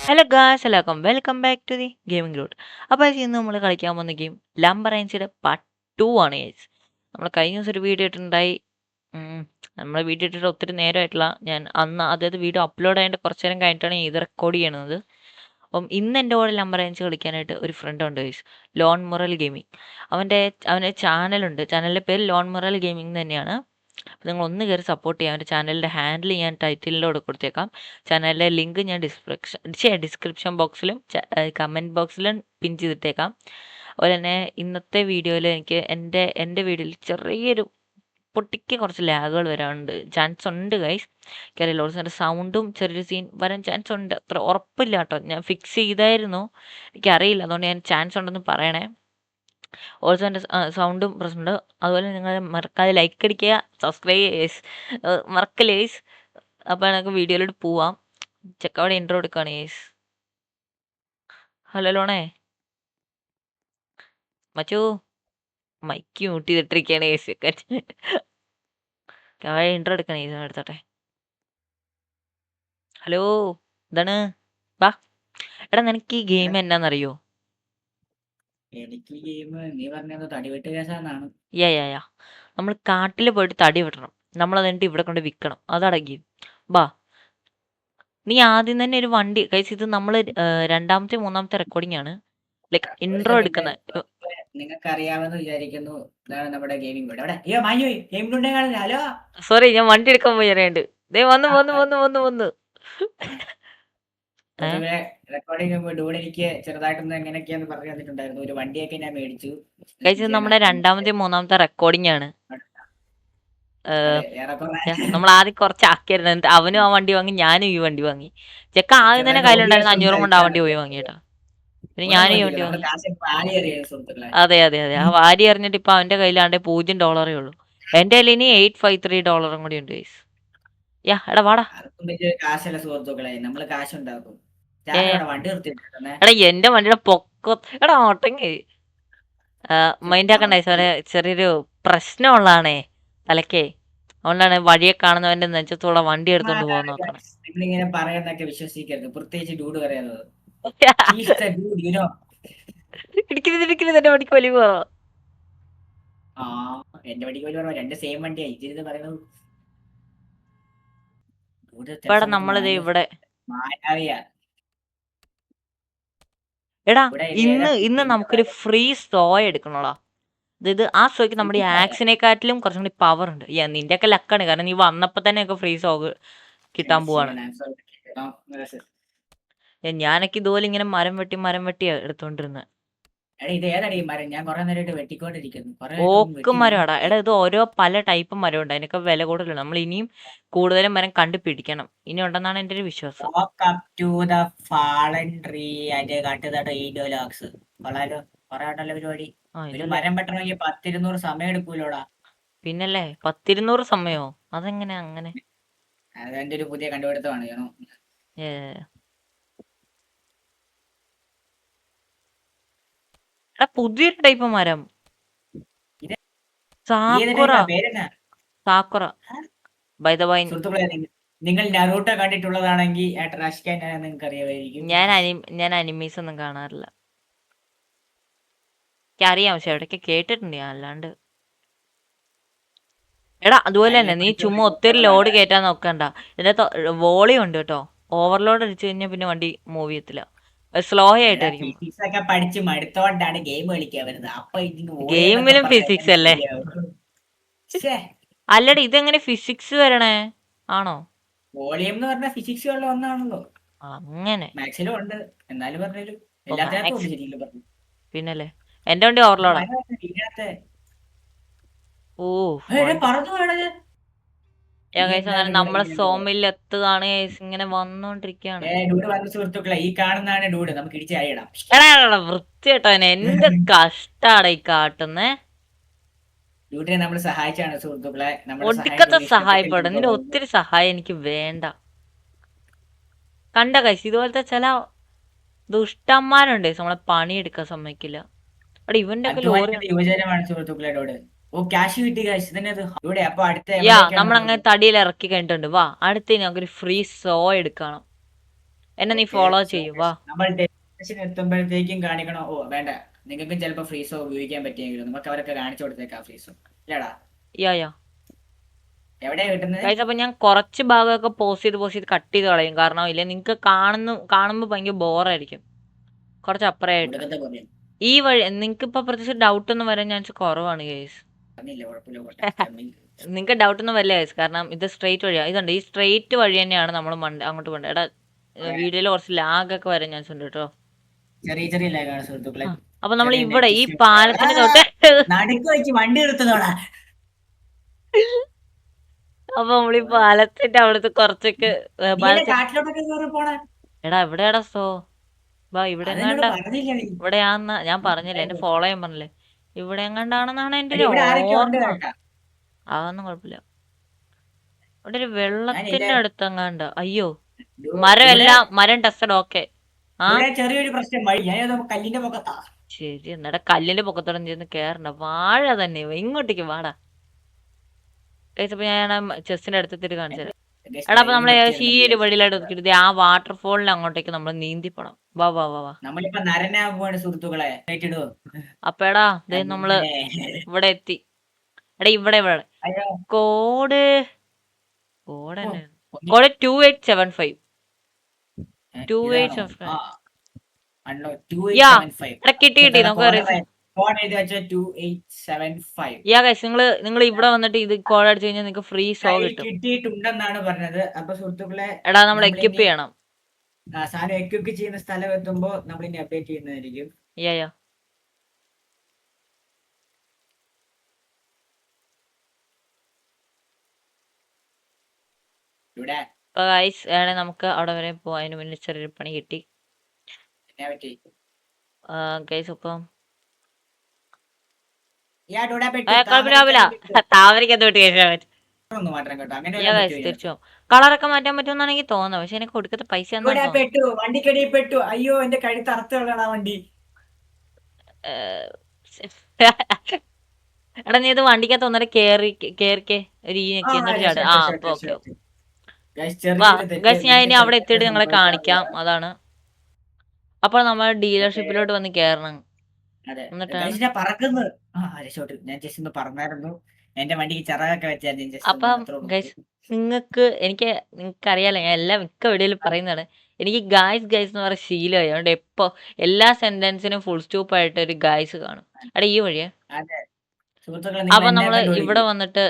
Hello guys എല്ലാവർക്കും welcome back to the gaming Groot. അപ്പോൾ ഇന്ന് നമ്മൾ കളിക്കാൻ പോകുന്ന ഗെയിം ലംബറൈൻസിയുടെ പാർട്ട് 2 ആണ് ഗൈസ്. നമ്മൾ കഴിഞ്ഞ ദിവസം ഒരു വീഡിയോ ഇട്ടിട്ടുണ്ടായി. നമ്മൾ വീഡിയോ ഇട്ടിട്ട് ഒത്തിരി നേരമായിട്ടില്ല. ഞാൻ അതായത് വീഡിയോ അപ്ലോഡ് ചെയ്യേണ്ട കുറച്ച് നേരം കഴിഞ്ഞിട്ടാണ് ഇത് റെക്കോർഡ് ചെയ്യണത്. അപ്പം ഇന്ന് എൻ്റെ കൂടെ ലംബറൈൻസ് കളിക്കാനായിട്ട് ഒരു ഫ്രണ്ട് ഉണ്ട് ഗൈസ്, ലോൺ മൊറൽ ഗെയിമിംഗ്. അവൻ്റെ ചാനലുണ്ട്, ചാനലിൻ്റെ പേര് ലോൺ മൊറൽ ഗെയിമിംഗ് തന്നെയാണ്. അപ്പോൾ നിങ്ങൾ ഒന്ന് കയറി സപ്പോർട്ട് ചെയ്യാം. അവൻ്റെ ചാനലിൻ്റെ ഹാൻഡിൽ ഞാൻ ടൈറ്റിലിലൂടെ കൊടുത്തേക്കാം. ചാനലിൻ്റെ ലിങ്ക് ഞാൻ ഡിസ്ക്രിപ്ഷൻ ബോക്സിലും കമൻറ്റ് ബോക്സിലും പിൻ ചെയ്തിട്ടേക്കാം. അതുപോലെ തന്നെ ഇന്നത്തെ വീഡിയോയിൽ എനിക്ക് എൻ്റെ വീഡിയോയിൽ ചെറിയൊരു പൊട്ടിക്ക് കുറച്ച് ലാഗുകൾ വരാനുണ്ട്, ചാൻസ് ഉണ്ട് ഗൈസ്. എനിക്കറിയില്ല, ഓൾസോ സൗണ്ടും ചെറിയൊരു സീൻ വരാൻ ചാൻസ് ഉണ്ട്. അത്ര ഉറപ്പില്ല കേട്ടോ, ഞാൻ ഫിക്സ് ചെയ്തായിരുന്നു, എനിക്കറിയില്ല. അതുകൊണ്ട് ഞാൻ ചാൻസ് ഉണ്ടെന്ന് പറയണേ. ഓൾസോ എൻ്റെ സൗണ്ടും പ്രശ്നമുണ്ട്. അതുപോലെ നിങ്ങൾ മറക്കാതെ ലൈക്ക് അടിക്കുക, സബ്സ്ക്രൈബ് മറക്കല്ലേ ഗൈസ്. അപ്പോൾ നമുക്ക് വീഡിയോയിലോട്ട് പോവാം. ചെക്കവിടെ ഇൻട്രോ എടുക്കുകയാണ് ഗൈസ്. ഹലോ ലോണേ, മച്ചു മൈക്ക് മ്യൂട്ട് ചെയ്തിട്ടിരിക്കുകയാണ് ഗൈസ്. ഇൻട്രോ എടുക്കണേ ഗൈസ്, എടുത്തോട്ടെ. ഹലോ, എന്താണ്? വാ എടാ, നിനക്ക് ഈ ഗെയിം എന്നാന്നറിയോ? എനിക്ക് ഗെയിം നീ പറഞ്ഞത് തടിവെട്ട് കേസാന്നാണ്. യാ നമ്മൾ കാട്ടിൽ പോയിട്ട് തടി വെട്ടണം, നമ്മൾ എന്നിട്ട് ഇവിടെ കൊണ്ട് വിൽക്കണം, അതാണ് ഗെയിം. ബാ, നീ ആദ്യം തന്നെ ഒരു വണ്ടി കഴിച്ച്, ഇത് നമ്മൾ രണ്ടാമത്തെ മൂന്നാമത്തെ റെക്കോർഡിംഗ് ആണ്, ലൈക്ക് ഇൻട്രോ എടുക്കുന്ന. നിങ്ങൾക്ക് അറിയാമെന്ന് വിചാരിക്കുന്നു. ഇതാണ് നമ്മുടെ ഗെയിമിംഗ് ബോർഡ്. അവിടെ അയ്യോ മാഞ്ഞു പോയി. ഗെയിം ബോർഡ് കാണില്ല. ഹലോ, സോറി, ഞാൻ വണ്ടി എടുക്കാൻ പോയി അറിയാണ്ട്. ദേ വന്നു. റെക്കോർഡിംഗ് ഡൂഡ് എനിക്ക് ചെറുതായിട്ടൊന്ന് എങ്ങനെയൊക്കെയാന്ന് പറഞ്ഞു തന്നിട്ടുണ്ടായിരുന്നു. ഒരു വണ്ടിയൊക്കെ ഞാൻ മേടിച്ചു. കഴിച്ചത് നമ്മുടെ രണ്ടാമത്തെ മൂന്നാമത്തെ റെക്കോർഡിംഗ് ആണ്. നമ്മൾ ആദ്യം കുറച്ച് ആക്കിയായിരുന്നു, എന്നിട്ട് അവനും ആ വണ്ടി വാങ്ങി, ഞാനും ഈ വണ്ടി വാങ്ങി. ചെക്ക ആദ്യം തന്നെ കയ്യിലുണ്ടായിരുന്നു 500 കൊണ്ട് ആ വണ്ടി പോയി വാങ്ങിയിട്ടാ. പിന്നെ ഞാനും ഈ വണ്ടി വാങ്ങി. അതെ, ആ വാരി എറിഞ്ഞിട്ട് ഇപ്പൊ അവന്റെ കയ്യിലാണ്ട് $0 ഉള്ളൂ. എന്റെ കയ്യിൽ ഇനി $853 കൂടി ഉണ്ട് ഗൈസ്. യാ എടാ വാടാ. കാശല്ല സുഹൃത്തുക്കളെ, നമ്മള് കാശുണ്ടാക്കും. എടാ എന്റെ വണ്ടിയുടെ പൊക്ക എടാ ഓട്ടെങ്കി മൈൻഡ് ആക്കണ്ടേ സാറേ, ചെറിയൊരു പ്രശ്നമുള്ളതാണേ തലക്കേ. അതുകൊണ്ടാണ് വഴിയെ കാണുന്നവന്റെ നെഞ്ചത്തോടെ വണ്ടി എടുത്തോണ്ട് പോകാൻ നോക്കണം. നിങ്ങളിങ്ങനെ പറയുന്നൊക്കെ വിശ്വസിക്കരുത്, പ്രത്യേകിച്ച് ഡൂഡ് പറയുന്നത്. ഇടിക്കുന്നത് എന്റെ വണ്ടിക്ക് വലിയ കുറവാ. എന്റെ വണ്ടിക്ക് വലിയ കുറവാ. രണ്ട് സെയിം വണ്ടിയായി ഇതിരുന്ന് പറയുന്നത്. ഇവിടെ നമ്മളിത് ഇവിടെ എടാ ഇന്ന് നമുക്കൊരു ഫ്രീ സോ എടുക്കണോടാ. ഇത് ആ സോയ്ക്ക് നമ്മുടെ ഈ ആക്സിനെക്കാട്ടിലും കുറച്ചും കൂടി പവർ ഉണ്ട്. നിന്റെ ഒക്കെ ലക്കാണ്, കാരണം നീ വന്നപ്പോ തന്നെ ഒക്കെ ഫ്രീ സോ കിട്ടാൻ പോവാണ്. ഞാനൊക്കെ ഇതുപോലെ ഇങ്ങനെ മരം വെട്ടി എടുത്തോണ്ടിരുന്നത്. ഓക്ക് മരമാടാ. എടാ ഇത് ഓരോ പല ടൈപ്പ് മരം ഉണ്ട്, അതിനൊക്കെ വില കൂടുതലാണ്. നമ്മൾ ഇനിയും കൂടുതലും മരം കണ്ടുപിടിക്കണം, ഇനി ഉണ്ടെന്നാണ് എന്റെ ഒരു വിശ്വാസം. മരം വെട്ടണമെങ്കിൽ 10-200 സമയം എടുക്കൂലോടാ. പിന്നല്ലേ 10-200 സമയോ? അതെങ്ങനെ അങ്ങനെ? അതെന്റെ ഒരു പുതിയ കണ്ടുപിടുത്തമാണ്. പുതിയൊരു ടൈപ്പ് മരം, സാക്കുറ. ബൈ ദ വൈ, നിങ്ങൾ നറൂട്ടോ കണ്ടിട്ടുള്ളതാണെങ്കിൽ നിങ്ങൾക്ക് അറിയാമായിരിക്കും. ഞാൻ അനിമീസ് ഒന്നും കാണാറില്ല. അറിയാം, പക്ഷെ എവിടൊക്കെ കേട്ടിട്ടുണ്ട് ഞാൻ, അല്ലാണ്ട്. എടാ അതുപോലെ തന്നെ നീ ചുമ്മാ ഒത്തിരി ലോഡ് കയറ്റാൻ നോക്കണ്ട. ഇതിനകത്ത് വോളിയം ഉണ്ട് കേട്ടോ. ഓവർലോഡ് അടിച്ചു കഴിഞ്ഞാൽ പിന്നെ വണ്ടി മൂവ് ചെയ്യത്തില്ല, സ്ലോ ആയിട്ടായിരിക്കും. പഠിച്ച് മടുത്തോണ്ടാണ് ഗെയിം കളിക്കാൻ വരുന്നത്. അപ്പൊ ഗെയിമിലും ഫിസിക്സ് അല്ലേ? അല്ലടി, ഇതെങ്ങനെ ഫിസിക്സ് വരണേ? ആണോ? വോളിയം എന്ന് പറഞ്ഞാൽ ഫിസിക്സ് ഉള്ള ഒന്നാണല്ലോ. അങ്ങനെ മാക്സിലും ഉണ്ട്, എന്നാലും പറഞ്ഞാലും എല്ലാത്തിനകത്തും ഉണ്ട് ശരിക്കും പറഞ്ഞു. പിന്നല്ലേ എന്റെ വണ്ടി ഓവർലോഡാ. നമ്മളെ സോമിൽ എത്തുകയാണ്, ഇങ്ങനെ വന്നോണ്ടിരിക്കുകയാണ്. ഈ കാണുന്നതാണ് ഡൂഡ്, നമുക്ക് ഇടിച്ചായിടാം. വൃത്തിയേട്ടോ, എന്റെ കഷ്ടാണ് ഈ കാട്ടുന്നേ. ഡൂഡിനെ നമ്മൾ സഹായിച്ചാണ് സുഹൃത്തുക്കളെ. ഒടുക്കത്തെ സഹായപ്പെടും, നിന്റെ ഒത്തിരി സഹായം എനിക്ക് വേണ്ട. കണ്ട കൈസ്, ഇതുപോലത്തെ ചില ദുഷ്ടന്മാരുണ്ട്, നമ്മളെ പണിയെടുക്കാൻ സമ്മതിക്കില്ല. അവിടെ ഇവന്റെ നമ്മളങ്ങനെ തടിയിൽ ഇറക്കി കഴിഞ്ഞിട്ടുണ്ട്. വാ, അടുത്ത നമുക്കൊരു ഫ്രീ സോ എടുക്കണം. എന്നെ നീ ഓക്കെ ഫോളോ ചെയ്യൂ വാ. നമ്മൾ ഡെസ്റ്റിനേഷൻ എത്തുമ്പോഴത്തേക്കും കാണിക്കണോ? ഓ വേണ്ട, നിങ്ങൾക്കും ചിലപ്പോ ഫ്രീസോ ഉപയോഗിക്കാൻ പറ്റിയെങ്കിലും നമുക്ക് അവരൊക്കെ കാണിച്ചു കൊടുത്തേക്കാം ഫ്രീസോ. ഇല്ലടാ, യാ എവിടെയാ കിട്ടുന്നത്? ഗൈസ്, അപ്പൊ ഞാൻ കുറച്ച് ഭാഗമൊക്കെ പോസ്റ്റ് ചെയ്ത് കട്ട് ചെയ്ത് കളയും. കാരണം ഇല്ലേ നിങ്ങൾക്ക് കാണുമ്പോൾ ഭയങ്കര ബോറായിരിക്കും. കുറച്ച് അപ്പുറമായിട്ട് ഒടുക്കത്തെ പോലെ ഈ വഴി നിങ്ങൾക്ക് ഇപ്പൊ പ്രത്യേകിച്ച് ഡൗട്ട് ഒന്നും വരാൻ ചാൻസ് കുറവാണ് ഗൈസ്. പറഞ്ഞില്ല, കുഴപ്പമില്ല പോട്ടെ. നിങ്ങൾക്ക് ഡൗട്ട് ഒന്നും വരില്ല ഗൈസ്, കാരണം ഇത് സ്ട്രെയിറ്റ് വഴിയാണ്. ഇതുണ്ട്, ഈ സ്ട്രെയിറ്റ് വഴി തന്നെയാണ് നമ്മൾ അങ്ങോട്ട് പോകേണ്ടത്. എടാ, വീഡിയോയിൽ കുറച്ച് ലാഗ് ഒക്കെ വരാൻ ചാൻസ് ഉണ്ട് കേട്ടോ. ചെറിയ ചെറിയ ലേഖാണ് സുഹൃത്തുക്കളെ. അപ്പൊ നമ്മൾ ചെറിയ ഇവിടെ ഈ നെറ്റ് പാലത്തിന് തൊട്ട് നടുക്ക് വെച്ച് വണ്ടി നിർത്തുന്നോടാ. അപ്പൊ നമ്മൾ ഈ പാലത്തിന്റെ അവിടുത്തെ കുറച്ചൊക്കെ കാട്ടിലോട്ടൊക്കെ കയറി പോണേ. എടാ എവിടെയാടാ സോ ബാ ഇവിടെ അതെന്നോട് എങ്ങാണ്ട പറഞ്ഞില്ല നീ. ഇവിടെയാന്ന ഞാൻ പറഞ്ഞില്ലേ, എന്നെ ഫോളോ ചെയ്യാൻ പറഞ്ഞില്ലേ, ഇവിടെ എങ്ങാണ്ടാണെന്നാണ് എന്റെ ഒരു ഇവിടെ ആരൊക്കെ ഉണ്ട് ഓർമ്മ. കേട്ടാ. അതൊന്നും കുഴപ്പമില്ല. ഇവിടെ ഒരു വെള്ളത്തിന്റെ ഞാനില്ലേ, അടുത്തെങ്ങാണ്ട്. അയ്യോ, മരം ടെസ്റ്റഡ്. ഓക്കെ. ആ ഇവിടെ ചെറിയൊരു പ്രശ്നം, വഴി ഞാൻ കല്ലിന്റെ പൊക്കത്താ. ശരി, എന്നിട്ട് കല്ലിന്റെ പൊക്കത്തോടെ ചെന്ന് കേറണ്ട. വാഴ തന്നെ ഇങ്ങോട്ടേക്ക് വാടാ. കഴിച്ചപ്പോ ഞാൻ ചെസ്സിന്റെ അടുത്തെത്തിട്ട് കാണിച്ചത്. എടാ, അപ്പൊ നമ്മള് ഈ ഒരു വഴിയിലായിട്ട് ഒതുക്കിട്ട് ആ വാട്ടർഫോളിന് അങ്ങോട്ടേക്ക് നമ്മൾ നീന്തി പോണം. വാ വാ വാ വാ. നമ്മളിപ്പോ നരനാകുവാണ് സുഹൃത്തുക്കളെ. അപ്പൊ എടാ ദേ നമ്മള് ഇവിടെ എത്തി. എടാ ഇവിടെ കോഡ് കോഡ് തന്നെ കോഡ് 2875 2875. എടാ കിട്ടി നമുക്ക്. യാ ഗൈസ്, നിങ്ങൾ ഇവിടെ വന്നിട്ട് ഇത് കോഡ് അടിച്ചു കഴിഞ്ഞാൽ നിങ്ങൾക്ക് ഫ്രീ സോ കിട്ടും. കിട്ടിയിട്ടുണ്ടെന്നാണ് പറഞ്ഞത്. അപ്പൊ സുഹൃത്തുക്കളെ, എടാ നമ്മൾ എക്യുപ്പ് ചെയ്യണം. സാധനം എക്യുപ്പ് ചെയ്യുന്ന സ്ഥലം എത്തുമ്പോ നമ്മൾ ഇനി അപ്ഡേറ്റ് ചെയ്യുന്നതായിരിക്കും. യാ ഗൈസ്, നമുക്ക് അവിടെ വരെ പോവാൻ. അതിന് മുന്നിൽ ചെറിയൊരു പണി കിട്ടി ഗൈസ്. അപ്പം താമരക്കത്തോട്ട് തിരിച്ചു കളറൊക്കെ മാറ്റാൻ പറ്റുമെന്നാണ് എനിക്ക് തോന്നുന്നത്. പക്ഷെ എനിക്ക് കൊടുക്കത്തെ പൈസ വണ്ടിക്കടി പെട്ടു. അയ്യോ, എന്റെ കഴുത്ത് അറുത്തുകളാണ് വണ്ടി. എടാ, നീ ഇത് വണ്ടിക്കകത്ത് ഒന്നര കേറിക്കേ ഒരു എന്നിട്ട് ചാട്. അപ്പൊ ഓക്കെ. ഗൈസ്, ഞാൻ ഇനി അവിടെ എത്തിയിട്ട് നിങ്ങളെ കാണിക്കാം. അതാണ്. അപ്പോൾ നമ്മൾ ഡീലർഷിപ്പിലോട്ട് വന്ന് കേറണം. അപ്പം ഗൈസ്, നിങ്ങൾക്കറിയാലോ, ഞാൻ മിക്ക വീഡിയോയിലും പറയുന്നതാണ്, എനിക്ക് ഗൈസ് എന്ന് പറയുന്ന ശീലമായി. അതുകൊണ്ട് എപ്പോ എല്ലാ സെന്റൻസിനും ഫുൾ സ്റ്റോപ്പ് ആയിട്ട് ഒരു ഗൈസ് കാണും. എടാ ഈ വഴിയാ. അപ്പൊ നമ്മള് ഇവിടെ വന്നിട്ട്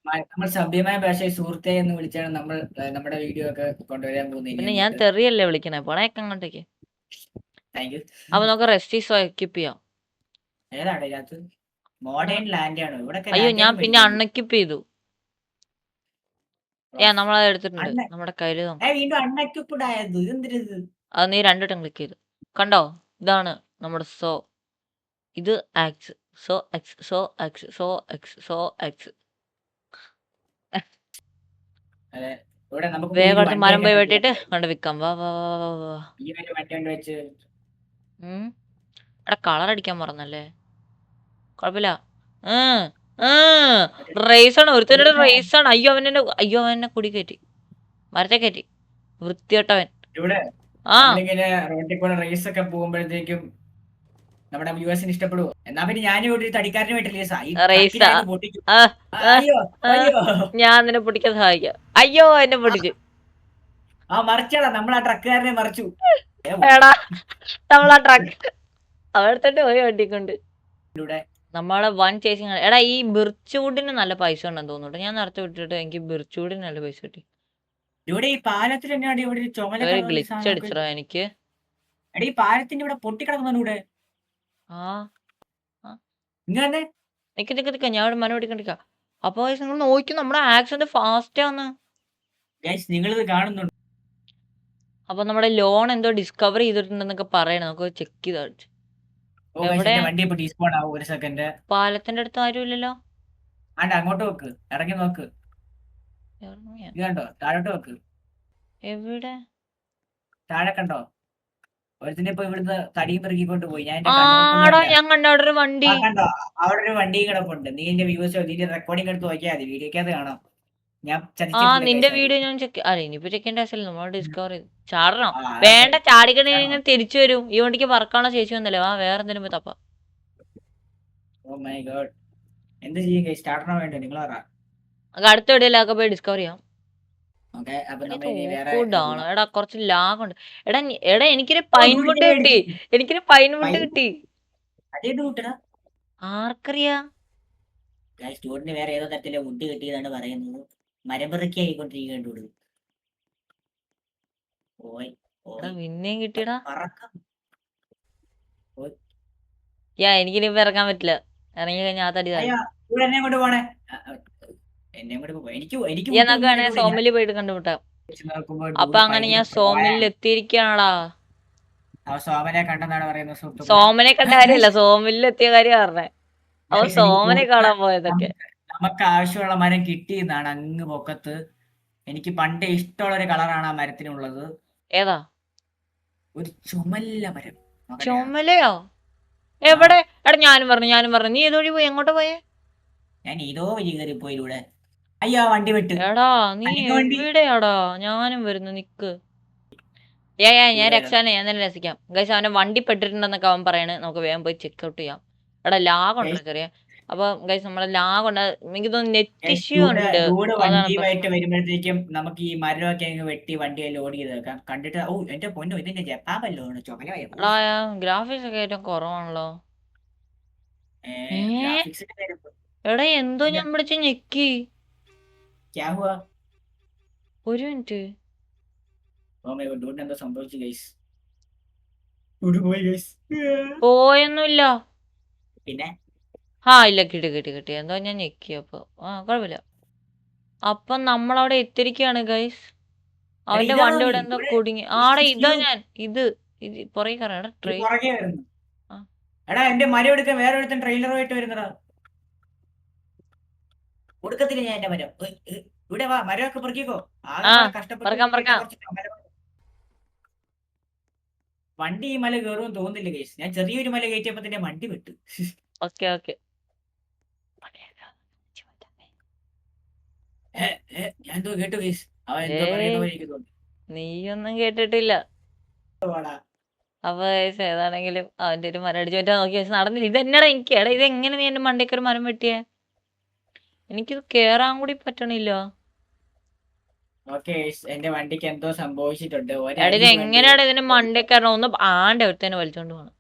നമ്മൾ സഭ്യമായ ഭാഷയിൽ സുഹൃത്തെ എന്ന് വിളിച്ചാണ് നമ്മൾ നമ്മുടെ വീഡിയോ ഒക്കെ കൊണ്ടുവരാൻ പോകുന്നത്. പിന്നെ ഞാൻ തെറിയല്ലേ വിളിക്കണേ, പോണേക്ക് അങ്ങോട്ടേക്ക്. അപ്പൊ നമുക്ക് റെസ്റ്റീസോ എക്യുപ്പ് ചെയ്യാം. ഏതാണ് ഇതിനകത്ത്? മോഡേൺ ലാൻഡ് ആണ് ഇവിടെ. അയ്യോ, ഞാൻ പിന്നെ അൺഎക്യുപ്പ് ചെയ്തു. നമ്മളത് എടുത്തിട്ടുണ്ട് നമ്മുടെ കയ്യില്. വീണ്ടും അൺഎക്യുപ്ഡ് ആയത്. ഇതെന്തിനത്? അത് നീ രണ്ടിട്ടും ക്ലിക്ക് ചെയ്തു കണ്ടോ? ഇതാണ് നമ്മുടെ സോ. ഇത് axe saw axe saw axe saw axe saw axe. വേഗം മരം പോയി വെട്ടിട്ട് കൊണ്ട് വിൽക്കാം. വാ വാ വാ വാ. എടാ കളർ അടിക്കാൻ മറന്നല്ലേ? കുഴപ്പമില്ല. റേസാണ്, ഒരുത്തരുടെ റേസാണ്. അയ്യോ അവനെ കുടി കയറ്റി, മരത്തെ കയറ്റി, വൃത്തികെട്ടവൻ. റോട്ടിൽ കൂടെ റേസ് ഒക്കെ പോകുമ്പോഴത്തേക്കും നമ്മുടെ വ്യൂവേഴ്സിന് ഇഷ്ടപ്പെടുവോ? എന്നാ പിന്നെ ഞാനും ഒരു തടിക്കാരന് ഞാൻ നിന്നെ പൊട്ടിക്കാൻ സഹായിക്കാം. അയ്യോ എന്നെ പൊട്ടിച്ചു. മറിച്ചടാ, നമ്മൾ ആ ട്രക്കുകാരനെ മറിച്ചു. എടാ നമ്മളാ ട്രക്ക് അവിടെ തന്നെ പോയി വണ്ടിക്കൊണ്ട് നമ്മളെ വൺ ചേസിങ്. എടാ ഈ ബിർച്ചൂഡിന് നല്ല പൈസ ഉണ്ടെന്ന് തോന്നുന്നു. ഞാൻ നടത്തി വിട്ടിട്ട് എനിക്ക് ബിർച്ചൂഡിന് നല്ല പൈസ കിട്ടി. ഇവിടെ ഈ പാലത്തിൽ ഗ്ലിച്ച് അടിച്ചോ എനിക്ക്. ഈ പാലത്തിന്റെ ഇവിടെ പൊട്ടിക്കിടക്കുന്നൂടെ? നിക്ക ഞാൻ ഇവിടെ മരം പിടിക്കണ്ടിരിക്ക. അപ്പൊ നിങ്ങൾ നോക്കി, നമ്മുടെ ആക്സിഡന്റ് ഫാസ്റ്റ് ആണ്. നിങ്ങളിത് കാണുന്നുണ്ട്. അപ്പൊ നമ്മുടെ ലോൺ എന്തോ ഡിസ്കവർ ചെയ്തിട്ടുണ്ടെന്നൊക്കെ പറയണം. നമുക്ക് ചെക്ക് ചെയ്ത്. പാലത്തിന്റെ അടുത്ത് ആരും ഇല്ലല്ലോ. അങ്ങോട്ട് നോക്ക്, ഇറങ്ങി നോക്ക്. കണ്ടോ? താഴോട്ട് നോക്ക്. എവിടെ? താഴെ കണ്ടോ? ഒരുത്തിനെ ഇപ്പൊ ഇവിടുന്ന് തടിയും പെറുക്കിക്കൊണ്ട് പോയി. ഞാൻ കണ്ട അവിടെ ഒരു വണ്ടി. കണ്ടോ? അവിടെ ഒരു വണ്ടിയും കിടപ്പുണ്ട്. നീ എന്റെ വ്യൂസ് നിന്റെ റെക്കോർഡിംഗ് എടുത്ത് നോക്കിയാൽ മതി. വീഡിയോക്കകത്ത് കാണാം. ഞാൻ ആ ചതിച്ചിട്ടുണ്ട് നിന്റെ ഗൈസ് അത്. വീഡിയോ ഞാൻ ചെക്ക് അല്ല ഇനിയിപ്പോ ചെക്കേണ്ട ആവശ്യമില്ല നമ്മൾ ഡിസ്കവർ ചെയ്തു ചാടണം അതൊക്കെ വേണ്ട ചാടിക്കണെങ്കിൽ തിരിച്ചു വരും ഈ വണ്ടിക്ക് പറക്കാനുള്ള ശേഷി ഒന്നല്ലേ ആ വേറെ എന്തെങ്കിലും പോയി തപ്പ ഓ മൈ ഗോഡ്. എന്ത് ചെയ്യും ഗൈസ്? സ്റ്റാർട്ടണോ വേണ്ടോ നിങ്ങൾ പറ. അടുത്ത വീഡിയോയിലൊക്കെ പോയി ഡിസ്കവർ ചെയ്യാം ഓക്കെ, അപ്പൊ ഇത് നമ്മൾ ഇനി വേറെ ഓക്കൂടാണ് എടാ കുറച്ച് ലാഗുണ്ട് എടാ എടാ എനിക്കൊരു ഓ പൈൻ ഡൂഡ് വുഡ് ഞാൻ കിട്ടി അടിച്ചു. എനിക്കൊരു പൈൻ വുഡ് കിട്ടി അതേത് കൂട്ടടാ ആർക്കറിയാ ഗൈസ്? ഡൂഡിന് വേറെ ഏതോ തരത്തിലെ വുഡ് കിട്ടിയതാണ് പറയുന്നത്. മരം പെറുക്കി ആയിക്കൊണ്ടിരിക്കേണ്ടത്. ഓയ് എടാ ഓയ് പിന്നെയും കിട്ടിയടാ പറക്കം. ഓയ് എനിക്കിനി ഇപ്പൊ ഇറങ്ങാൻ പറ്റില്ല ഇറങ്ങി കഴിഞ്ഞാൽ ആ തടി താഴും അയ്യോ, ഇവിടെ എന്നെ കൊണ്ട് പോണേ. എന്നെ കൊണ്ട് പോ. എനിക്ക് എനിക്ക് ഈ വുഡ് എന്നൊക്കെ ഒന്നും വേണേ ഇല്ലല്ലോ. ഞാൻ സോമില് പോയിട്ട് കണ്ടുമുട്ടാം വെച്ച് നോക്കുമ്പോൾ അപ്പൊ ഡൂഡ് അങ്ങനെ ഭയങ്കര ഞാൻ പ്രോയാ. സോമിലിൽ എത്തിയിരിക്കുകയാണടാ അവ സോമനെ കണ്ടെന്നാണ് പറയുന്നത് സുഹൃത്തുക്കളെ. സോമനെ കണ്ട കാര്യമല്ല സോമിലിൽ എത്തിയ കാര്യം പറഞ്ഞേ അവ ഗൈസ് എനിക്ക് സോമനെ കാണാൻ പോയതൊക്കെ നമുക്ക് ആവശ്യമുള്ള മരം കിട്ടിയെന്നാണ് അങ്ങ് പൊക്കത്ത്. എനിക്ക് പണ്ട് ഇഷ്ടമുള്ള ഒരു കളറാണ് ആ മരത്തിനുള്ളത്. ഏതാ ഒരു ചുമല്ല മരം. നോക്കട്ടെ. ചുമലയോ ആ, എവിടെ എടാ ഞാനും പറഞ്ഞു നീ ഏതുവഴി പോയി എങ്ങോട്ടാ പോയേ ഞാൻ ഏതോ വഴി കയറി പോയിലൂടെ. അയ്യോ, വണ്ടി വിട്ട്. എടാ നീ അല്ലെങ്കിൽ വണ്ടി എവിടെയാടാ ഞാനും വരുന്നു നിക്ക് ഞാൻ ഇവിടെ രക്ഷാനെ ഞാൻ തന്നെ രസിക്കാം ഗൈസ് അവനെ വണ്ടി പെട്ടിട്ടുണ്ടെന്നൊക്കെ അവൻ പറയണ് നമുക്ക് വേഗം പോയി ചെക്ക് ഔട്ട് ചെയ്യാം എടാ ലാഗ് ഉണ്ടോ ചെറിയ അപ്പൊ ഗൈസ് നമ്മളെ ലാഗ് ഉണ്ട് എനിക്ക് തോന്നുന്നു നെറ്റ് ഇഷ്യൂ ഉണ്ട് ഡൂഡ് അതാണ് പ്രശ്നം വണ്ടിയുമായിട്ട് വരുമ്പോഴത്തേക്കും നമുക്ക് ഈ മരമൊക്കെ അങ്ങ് വെട്ടി വണ്ടിയെ ലോഡ് ചെയ്ത് വെക്കാം. കണ്ടിട്ട് ഓ എന്റെ പൊന്നോ, ഇതിന്റെ ജപ്പാൻ വല്ലോ ചുമലയോ. എടാ ഗ്രാഫിക്സ് ഒക്കെ ഏറ്റവും കുറവാണല്ലോ ഏ ഗ്രാഫിക്സിന്റെ പേര് എടാ എന്തോ ഞാൻ വിളിച്ച് ഞെക്കി ക്യാ ഹുവാ? ഒരു മിനിറ്റ് ഓ മൈ ഗോഡ്, ഡൂഡിന് എന്തോ സംഭവിച്ചു ഗൈസ്. ഡൂഡ് പോയി ഗൈസ്. പോയൊന്നുമില്ല പിന്നെ ഇല്ല കിട്ടി എന്തോ ഞാൻ ഞെക്കി അപ്പൊ കുഴപ്പമില്ല അപ്പൊ നമ്മളവിടെ എത്തിരിക്കുകയാണ് ഗൈസ് അവന്റെ ഇതാണോ വണ്ടി നീ? ഇവിടെ എന്തോ ഇവിടെ കുടുങ്ങി ഇതാ ഞാൻ ഇത് പുറകെ കയറാം ട്രെയിൻ പുറകെ വരുന്നു. ആ. എടാ എന്റെ മരം എടുക്കാൻ വേറെ ഒരുത്തൻ ട്രെയിലറുമായിട്ട് വരുന്നടാ. കൊടുക്കത്തില്ല ഞാൻ എന്റെ മരം. ഇവിടെ വാ, മരമൊക്കെ പെറുക്കിക്കോ. ആകെ കഷ്ടപ്പെട്ട് പറക്കാം ഉണ്ടാക്കിയ കുറച്ച് മരം. വണ്ടി ഈ മല കയറുമെന്ന് തോന്നുന്നില്ല ഗൈസ്. ഞാൻ ചെറിയൊരു മല കയറ്റിയപ്പോ തന്നെ വണ്ടി വിട്ടു. ഓക്കെ ഞാൻ എന്തോ കേട്ടു ഗൈസ്. അവൻ എന്തോ പറയുന്ന പോലെ എനിക്ക് തോന്നി. നീയൊന്നും കേട്ടിട്ടില്ല വാടാ. അപ്പൊ guys ഏതാണെങ്കിലും അവന്റെ ഒരു മരം അടിച്ചു പറ്റാൻ നോക്കി പക്ഷെ നടന്നില്ല ഇത് എന്നടാ എനിക്ക് എടാ ഇത് എങ്ങനെ നീ എന്റെ മണ്ടയ്ക്ക് ഒരു മരം വെട്ടിയേ എനിക്കിത് കേറാൻ കൂടി പറ്റണില്ല ഓക്കെ ഗൈസ്, എന്റെ വണ്ടിക്ക് എന്തോ സംഭവിച്ചിട്ടുണ്ട്. എടാ ഇത് എങ്ങനെയാണ് ഇതിന്റെ മണ്ടയ്ക്ക് കയറണം ഒന്ന് ആണ്ട് ഒരുത്തേനെ വലിച്ചോണ്ട് പോകണം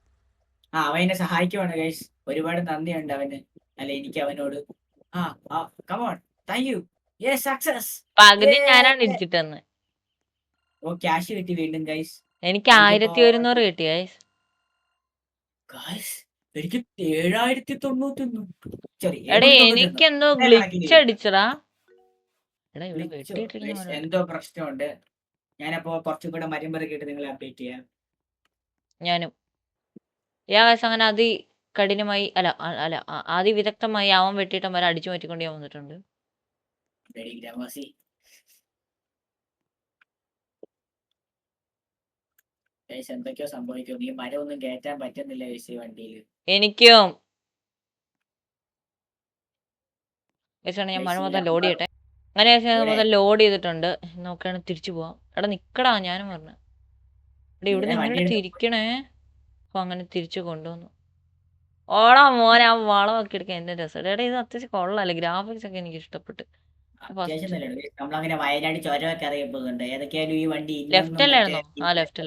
അവൻ എന്നെ സഹായിക്കുവാണ് ഗൈസ്. ഒരുപാട് നന്ദിയുണ്ട് അവന്. അല്ല, എനിക്ക് അവനോട്. Come on, thank you. Yes, success. പകുതി ഞാനാണ് ഇടിച്ചിട്ടെന്ന് ഓ, ക്യാഷ് കിട്ടി വീണ്ടും ഗൈസ്. എനിക്ക് 1100 കിട്ടി ഗൈസ് ഗൈസ് എനിക്ക് 7091. എടാ എനിക്കെന്തോ ഗ്ലിച്ച് അടിച്ചടാ എടാ ഇവിടെ വെട്ടിയിട്ടിരിക്കുന്ന മരം എന്തോ പ്രശ്നമുണ്ട്. ഞാനപ്പോ കുറച്ചും കൂടെ മരം പെറുക്കിയിട്ട് നിങ്ങളെ അപ്ഡേറ്റ് ചെയ്യാം. ഞാനും ഗൈസ് അങ്ങനെ കഠിനമായി അല്ല അതിവിദഗ്ധമായി അവൻ വെട്ടിയിട്ട് മരം അടിച്ചു മാറ്റിക്കൊണ്ട് ഞാൻ വന്നിട്ടുണ്ട് Ready, ഗ്രാമവാസി. ഗൈസ് എന്തൊക്കെയോ സംഭവിക്കും. ഈ മരം ഒന്നും കയറ്റാൻ പറ്റുന്നില്ല ഗൈസ് ഈ വണ്ടിയിൽ. എനിക്കും ഞാൻ മഴ മൊത്തം ലോഡ് ചെയ്യട്ടെ അങ്ങനെ മൊത്തം ലോഡ് ചെയ്തിട്ടുണ്ട് നോക്കാണ് തിരിച്ചു പോവാം എടാ നിക്കടാ ഞാനും പറഞ്ഞു എടാ ഇവിടെ എങ്ങനെ തിരിക്കണേ അപ്പൊ അങ്ങനെ തിരിച്ചു കൊണ്ടുവന്നു ഓടാ മോനെ ആ വളമൊക്കെ എടുക്കാൻ എന്റെ രസം എടാ ഇത് അത്യാവശ്യം കൊള്ളാല്ലേ ഗ്രാഫിക്സ് ഒക്കെ എനിക്ക് ഇഷ്ടപ്പെട്ട് നമ്മളങ്ങനെ വയനാട് ചുരമൊക്കെ അറിയപ്പെടുന്നുണ്ട്. ഏതൊക്കെയാലും ഈ വണ്ടി ലെഫ്റ്റ് അല്ലായിരുന്നോ ലെഫ്റ്റ്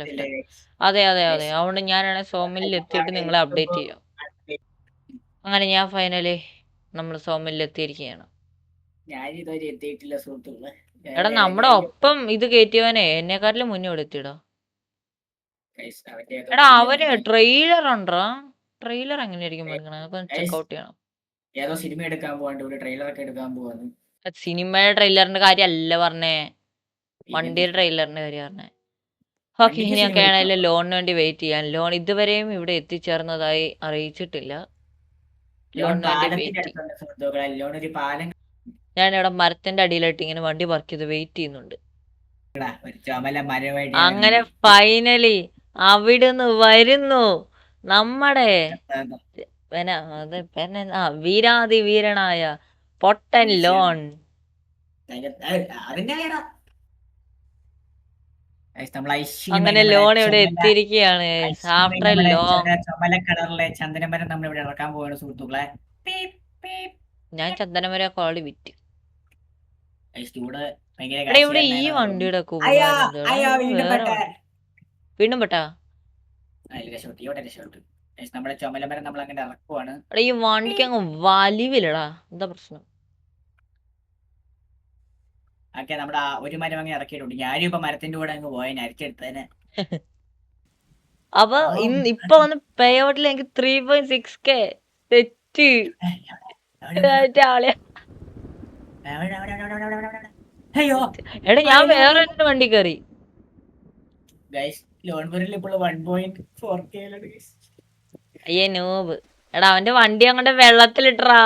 അതെ അതുകൊണ്ട് ഞാനാണ് സോമിലിൽ എത്തിയിട്ട് നിങ്ങളെ അപ്ഡേറ്റ് ചെയ്യാം അങ്ങനെ ഞാൻ ഫൈനലി നമ്മൾ സോമിലിൽ എത്തിയിരിക്കുകയാണ് ഞാനിതുവരെ എത്തിയിട്ടില്ല സുഹൃത്തുക്കളെ. എടാ നമ്മുടെ ഒപ്പം ഇത് കയറ്റിയവനെ എന്നെക്കാട്ടിലും മുന്നേ ഇവിടെ എത്തിയിടാ എടാ അവന് ട്രെയിലർ ഉണ്ടോ ട്രെയിലർ എങ്ങനെയായിരിക്കും ചെക്കൗട്ട് ചെയ്യണം ഏതോ സിനിമ എടുക്കാൻ പോവാണ്ട് ഇവിടെ ട്രെയിലർ ഒക്കെ എടുക്കാൻ പോവാന്ന്. സിനിമയുടെ ട്രെയിലറിന്റെ കാര്യമല്ല പറഞ്ഞേ വണ്ടിയുടെ ട്രെയിലറിന്റെ കാര്യം പറഞ്ഞേ ഓക്കെ ഇനിയൊക്കെ ആണെങ്കിലും ലോണിന് വേണ്ടി വെയിറ്റ് ചെയ്യാൻ ലോൺ ഇതുവരെയും ഇവിടെ എത്തിച്ചേർന്നതായി അറിയിച്ചിട്ടില്ല ലോണിന് വേണ്ടി വെയിറ്റ് ഞാനിവിടെ മരത്തിന്റെ അടിയിലായിട്ട് ഇങ്ങനെ വണ്ടി പാർക്ക് ചെയ്ത് വെയിറ്റ് ചെയ്യുന്നുണ്ട് അങ്ങനെ ഫൈനലി അവിടുന്ന് വരുന്നു നമ്മുടെ വീരാതി വീരനായ പൊട്ടൻ ലോൺ അതിന്റെ കേടാ. നമ്മൾ അങ്ങനെ ഐശ്വര്യമായി ലോൺ ഇവിടെ എത്തിയിരിക്കുകയാണ് ആഫ്റ്റർ എ ലോങ്. ചുമല കളറിലെ ചന്ദനമരം നമ്മൾ ഇവിടെ ഇറക്കാൻ പോവാണ് സുഹൃത്തുക്കളെ. Peep, peep. ഞാൻ ചന്ദനമര കോളി വിറ്റ്. ചൂട് ഭയങ്കര എടാ ഇവിടെ ഈ കാശുകാരനായതാണ് തോന്നുന്നു. വണ്ടിയുടെ ഒക്കെ അയ്യോ ഉപകാരം എന്താ? അയ്യോ നമുക്ക് വീണ്ടും വേറെ പെട്ടേ. വണ്ടി. വീണ്ടും പെട്ടാ? രക്ഷപ്പെട്ടു ഇവിടെ രക്ഷപ്പെട്ടു. നമ്മുടെ ചുമലമരം നമ്മൾ അങ്ങനെ ഇറക്കുവാണ്. എടാ ഈ വണ്ടിക്ക് അങ്ങ് വലിവില്ലടാ, എന്താ പ്രശ്നം? ഓക്കെ നമ്മുടെ ഒരു മരം അങ്ങനെ ഇറക്കിയിട്ടുണ്ട്. ഞാനും ഇപ്പൊ മരത്തിന്റെ കൂടെ അങ്ങ് പോയ അരിച്ചെടുത്തതിന്. അപ്പൊ ഇപ്പൊ വന്ന് പേ ഔട്ടിൽ എനിക്ക് 3.6K തെറ്റ്. അയ്യോ എടാ ഞാൻ വേറെ വണ്ടി കയറി. ലോൺ വരില്ല ഇപ്പോൾ 1.4K. അയ്യേ നോബ്. എടാ അവന്റെ വണ്ടി അങ്ങോട്ട് വെള്ളത്തിലിട്ടറാ.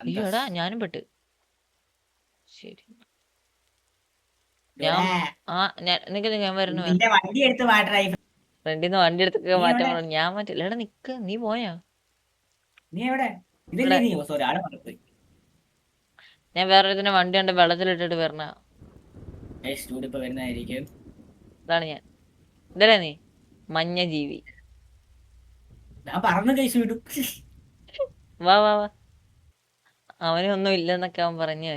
അയ്യോ എടാ ഞാനും പെട്ട്. ശരി ഞാൻ വരുന്നു. ഫ്രണ്ടിന്ന് വണ്ടി എടുത്തൊക്കെ മാറ്റാൻ പറഞ്ഞു. ഞാൻ മാറ്റില്ല. എടാ നിക്ക്, നീ പോയാ? ഞാൻ വേറെ ഇതിനെ വണ്ടി ഉണ്ട് വെള്ളത്തിലിട്ടിട്ട് വരണ. ഇതാണ് ഞാൻ. ഇതല്ലേ നീ മഞ്ഞ ജീവി? വാ വാ വാ. അവനൊന്നും ഇല്ലെന്നൊക്കെ അവൻ പറഞ്ഞു.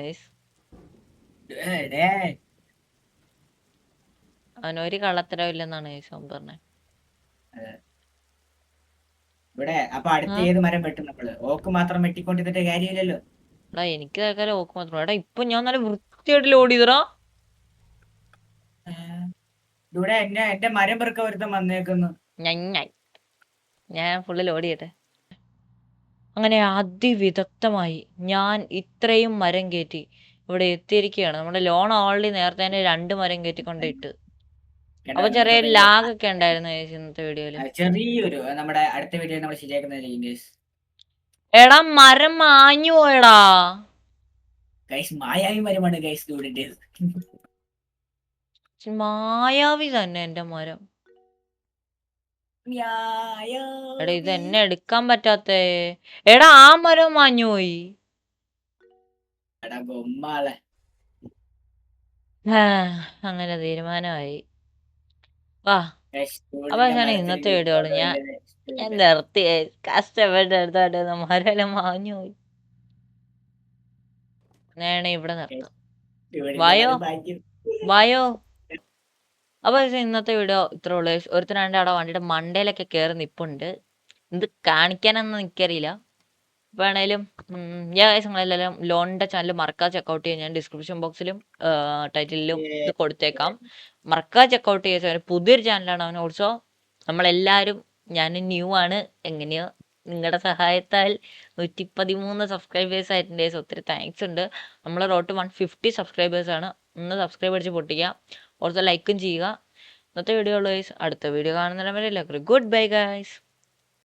അവനൊരു കള്ളത്തരവും ഇല്ലെന്നാണ് അവൻ പറഞ്ഞത്. ഇവിടെ അപ്പൊ അടുത്ത ഏത് മരം വെട്ടും നമ്മള്? ഓക്ക് മാത്രം വെട്ടിക്കൊണ്ടിരുന്നിട്ട് കാര്യമില്ലല്ലോ. എടാ എനിക്ക് തൽക്കാലം ഓക്ക് മാത്രം. എടാ ഇപ്പൊ ഞാൻ നല്ല വൃത്തിയായിട്ട് ലോഡ് ചെയ്തറാ. ഇവിടെ എന്റെ മരം പെറുക്ക ഒരുത്തം വന്നേക്കുന്നു. ഞാൻ ഫുള്ള് ലോഡ് ചെയ്യട്ടെ. അങ്ങനെ അതിവിദഗ്ധമായി ഞാൻ ഇത്രയും മരം കയറ്റി ഇവിടെ എത്തിയിരിക്കുകയാണ്. നമ്മുടെ ലോൺ ഓൾറെഡി നേരത്തെ തന്നെ 2 മരം കയറ്റിക്കൊണ്ടിട്ട്. അപ്പൊ ചെറിയ ലാഗ് ഒക്കെ ഉണ്ടായിരുന്നു ഇന്നത്തെ വീഡിയോയില്. ചെറിയൊരു നമ്മുടെ അടുത്ത വീഡിയോ നമ്മൾ ശരിയാക്കുന്ന. എടാ മരം മാഞ്ഞു പോയടാ. മായാവി മരമാണ് മായാവി തന്നെ എന്റെ മരം. എടാ ഇത് എന്നെ എടുക്കാൻ പറ്റാത്തേ. എടാ ആ മരം മാഞ്ഞു പോയി. അങ്ങനെ തീരുമാനമായി. വാ അപ്പൊ ഞാൻ ഇന്നത്തെ വീഡിയോ ഞാൻ നിർത്തി. കഷ്ടപ്പെട്ട് എടുത്തോട്ടെ, മരെല്ലാം മാഞ്ഞു പോയി. ഞാൻ ഇവിടെ നിർത്താം. വായോ വായോ. അപ്പൊ ഇന്നത്തെ വീഡിയോ ഇത്ര ഉള്ളു. ഒരുത്തനാണ്ട് അവിടെ വണ്ടിയുടെ മണ്ടയിലൊക്കെ കയറി നിപ്പുണ്ട്. ഇത് കാണിക്കാനൊന്നും എനിക്കറിയില്ല. വേണേലും നിങ്ങളെല്ലാവരും ലോണിന്റെ ചാനൽ മറക്കാതെ ചെക്കൗട്ട് ചെയ്യാൻ ഞാൻ ഡിസ്ക്രിപ്ഷൻ ബോക്സിലും ടൈറ്റിലും ഇത് കൊടുത്തേക്കാം. മറക്കാതെ ചെക്കൗട്ട് ചെയ്യാൻ. പുതിയൊരു ചാനലാണ് അവൻ. ഓൾസോ നമ്മളെല്ലാവരും, ഞാൻ ന്യൂ ആണ്. എങ്ങനെയോ നിങ്ങളുടെ സഹായത്താൽ 113 സബ്സ്ക്രൈബേഴ്സ് ആയിട്ടുണ്ട്. ഒത്തിരി താങ്ക്സ് ഉണ്ട്. നമ്മൾ റോട്ട് 150 സബ്സ്ക്രൈബേഴ്സ് ആണ്. ഒന്ന് സബ്സ്ക്രൈബ് അടിച്ച് പൊട്ടിക്കുക. ഓൾസോ ലൈക്കും ചെയ്യുക. ഇന്നത്തെ വീഡിയോ ഉള്ളൂ ഗൈസ്. അടുത്ത വീഡിയോ കാണുന്നവരെ എല്ലാവർക്കും ഗുഡ് ബൈ ഗൈസ്.